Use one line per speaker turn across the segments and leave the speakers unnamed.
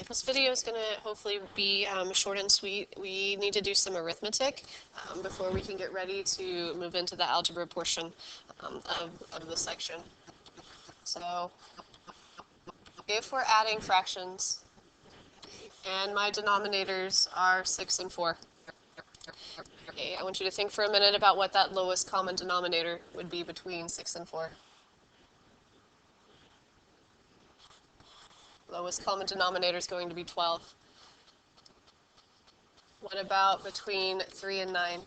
This video is going to hopefully be short and sweet. We need to do some arithmetic before we can get ready to move into the algebra portion of the section. So if we're adding fractions and my denominators are 6 and 4, okay, I want you to think for a minute about what that lowest common denominator would be between 6 and 4. Lowest common denominator is going to be 12. What about between 3 and 9?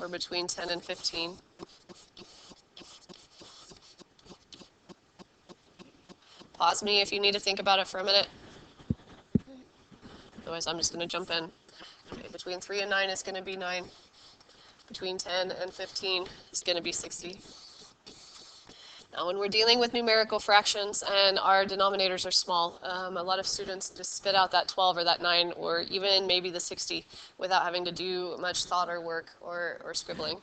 Or between 10 and 15? Pause me if you need to think about it for a minute. Otherwise, I'm just going to jump in. Okay, between 3 and 9 is going to be 9. Between 10 and 15 is going to be 60. Now, when we're dealing with numerical fractions and our denominators are small, a lot of students just spit out that 12 or that 9 or even maybe the 60 without having to do much thought or work or scribbling.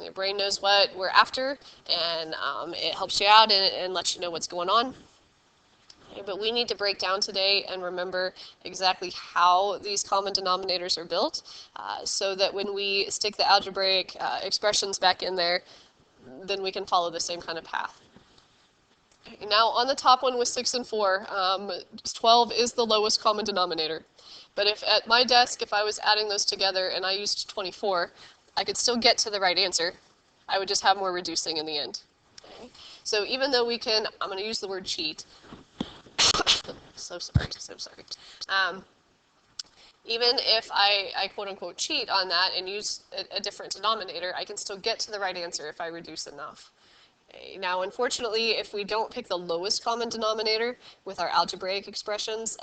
Your brain knows what we're after, and it helps you out and lets you know what's going on. Okay, but we need to break down today and remember exactly how these common denominators are built so that when we stick the algebraic expressions back in there, then we can follow the same kind of path. Now, on the top one with 6 and 4, 12 is the lowest common denominator. But if at my desk, if I was adding those together and I used 24, I could still get to the right answer. I would just have more reducing in the end. Okay? So even though we can, I'm going to use the word cheat. So sorry. Even if I quote-unquote cheat on that and use a different denominator, I can still get to the right answer if I reduce enough. Okay. Now, unfortunately, if we don't pick the lowest common denominator with our algebraic expressions,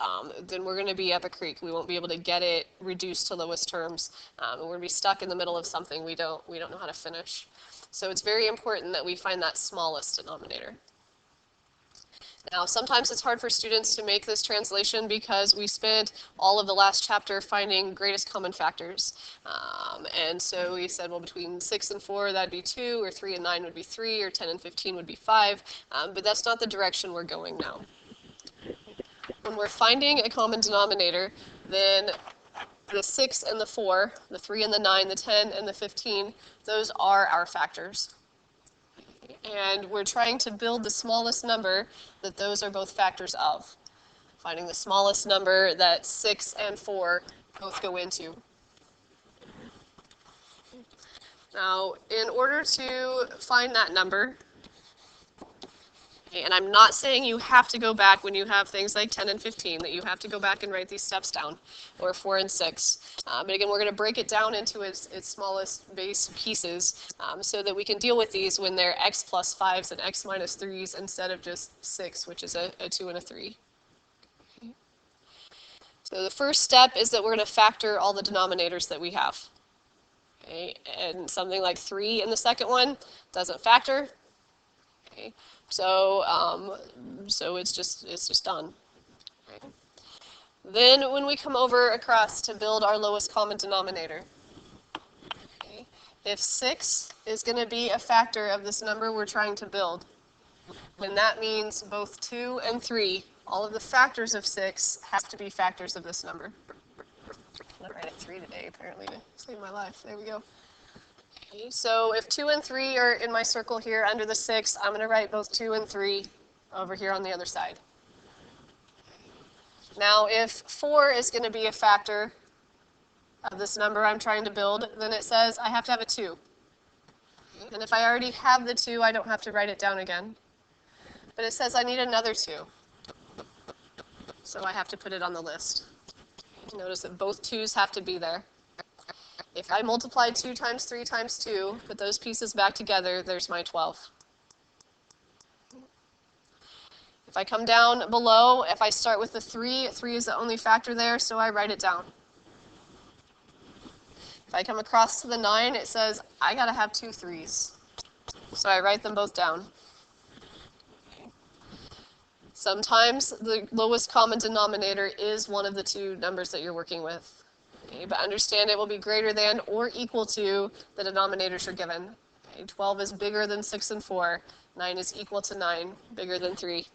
then we're going to be up a creek. We won't be able to get it reduced to lowest terms. We're going to be stuck in the middle of something we don't know how to finish. So it's very important that we find that smallest denominator. Now, sometimes it's hard for students to make this translation because we spent all of the last chapter finding greatest common factors. And so we said, well, between 6 and 4, that'd be 2, or 3 and 9 would be 3, or 10 and 15 would be 5. But that's not the direction we're going now. When we're finding a common denominator, then the 6 and the 4, the 3 and the 9, the 10 and the 15, those are our factors. And we're trying to build the smallest number that those are both factors of. Finding the smallest number that 6 and 4 both go into. Now, in order to find that number, and I'm not saying you have to go back when you have things like 10 and 15, that you have to go back and write these steps down, or 4 and 6. But again, we're going to break it down into its smallest base pieces so that we can deal with these when they're x plus 5s and x minus 3s instead of just 6, which is a 2 and a 3. Okay. So the first step is that we're going to factor all the denominators that we have. Okay. And something like 3 in the second one doesn't factor. Okay. So it's just done. Right. Then when we come over across to build our lowest common denominator, okay, if 6 is going to be a factor of this number we're trying to build, then that means both 2 and 3, all of the factors of 6 have to be factors of this number. I'm going to write it 3 today, apparently, to save my life. There we go. Okay, so if 2 and 3 are in my circle here under the 6, I'm going to write both 2 and 3 over here on the other side. Now, if 4 is going to be a factor of this number I'm trying to build, then it says I have to have a 2. And if I already have the 2, I don't have to write it down again. But it says I need another 2. So I have to put it on the list. Notice that both 2's have to be there. If I multiply 2 times 3 times 2, put those pieces back together, there's my 12. If I come down below, if I start with the 3, 3 is the only factor there, so I write it down. If I come across to the 9, it says I gotta have 2 3's. So I write them both down. Sometimes the lowest common denominator is one of the 2 numbers that you're working with. Okay, but understand it will be greater than or equal to the denominators you're given. Okay, 12 is bigger than 6 and 4. 9 is equal to 9, bigger than 3.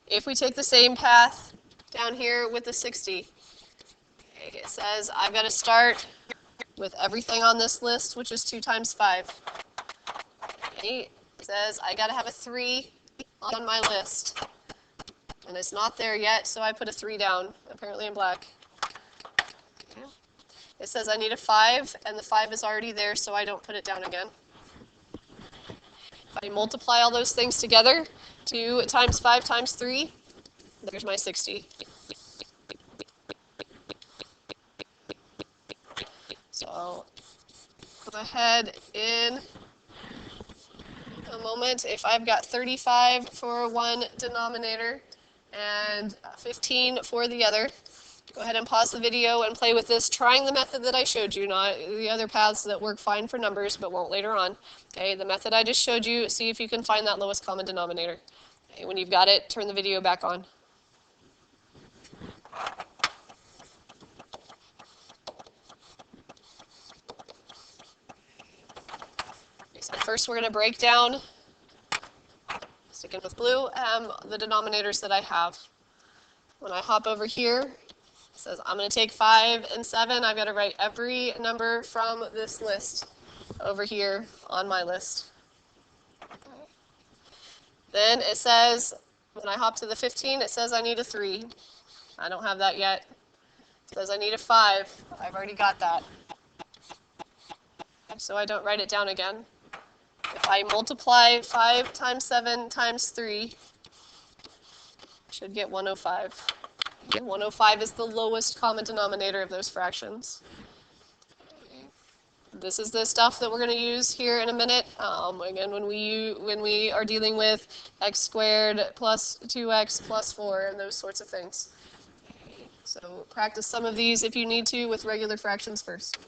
If we take the same path down here with the 60, okay, it says I've got to start with everything on this list, which is 2 times 5. Okay, it says I got to have a 3 on my list. And it's not there yet, so I put a 3 down, apparently in black. Okay. It says I need a 5, and the 5 is already there, so I don't put it down again. If I multiply all those things together, 2 times 5 times 3, there's my 60. So I'll go ahead in a moment. If I've got 35 for one denominator and 15 for the other, go ahead and pause the video and play with this, trying the method that I showed you, not the other paths that work fine for numbers but won't later on. Okay, the method I just showed you, see if you can find that lowest common denominator. Okay, when you've got it, turn the video back on. Okay, so first we're going to break down, sticking with blue, the denominators that I have. When I hop over here, it says I'm going to take 5 and 7. I've got to write every number from this list over here on my list. Then it says, when I hop to the 15, it says I need a 3. I don't have that yet. It says I need a 5. I've already got that. So I don't write it down again. If I multiply 5 times 7 times 3, I should get 105. And 105 is the lowest common denominator of those fractions. This is the stuff that we're going to use here in a minute. Again, when we are dealing with x squared plus 2x plus 4 and those sorts of things. So practice some of these if you need to with regular fractions first.